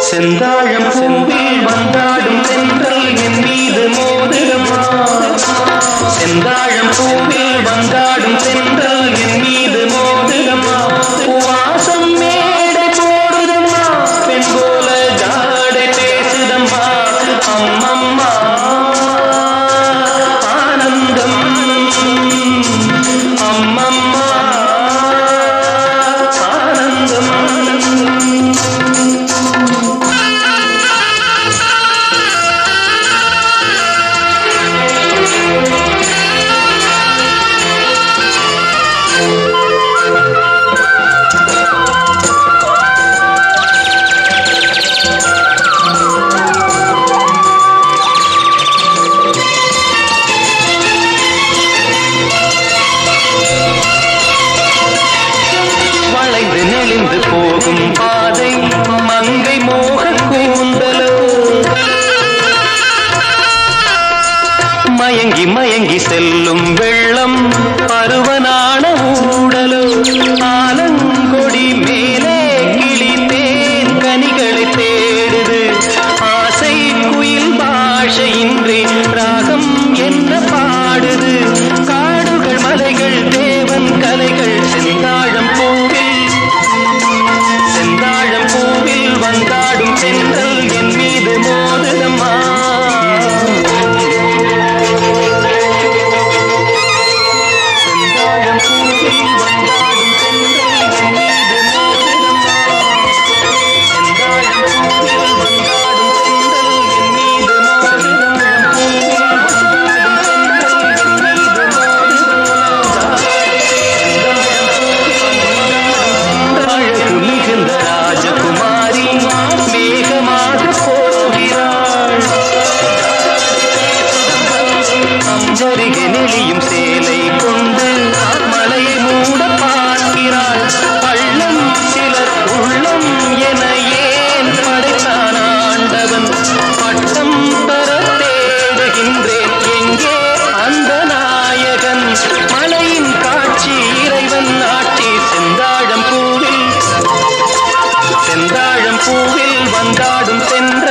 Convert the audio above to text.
செந்தாழம் பூவில் வந்தாடும் தென்றல் என் மீது மோதுதம்மா. செந்தாழம் பூவில் வந்தாடும் தென்றல் என் மீது மோதுதம்மா. வாசம் மேடை போடுதம்மா, பெண் போல ஜாடை பேசுதம்மா. அம்மம்மா ஆனந்தம், அம்மம்மா ஆனந்தம். போகும் பாதை மங்கை மோக கூந்தலோ, மயங்கி மயங்கி செல்லும் வெள்ளம் பருவனான ஊடலோ. ஆலங்கொடி மேலே கிளி தேன் கனிகளை தேடுது, ஆசை குயில் பாஷையின்றி ராகம் என்ன பாடுது. காடுகள் மலைகள் தேவன் கலைகள் செந்தாழம் பூவில், செந்தாழம் பூவில் வந்தாடும் தென்றல் என் மீது மோதுதம்மா. செந்தாழம் பூவில் வந்தாடும் தென்றல் என் மீது மோதுதம்மா. செந்தாழம் பூவில் வந்தாடும் தென்றல் என் மீது மோதுதம்மா. அழகு மிகுந்த ராஜகுமாரி மேகமாக போகிறாள். அஞ்சருகே நெளியும் சேலை கொண்டு மலையை மூட பார்க்கிறாள். பள்ளம் சிலர் உள்ளம் என ஏன் படைத்தான் ஆண்டவன். பட்டம் பெற தேடுகின்றேன், எங்கே அந்த நாயகன். மலையின் காட்சி இறைவன் ஆட்சி. செந்தாழம் பூவில், செந்தாழம் பூவில் வந்தாடும் தென்ற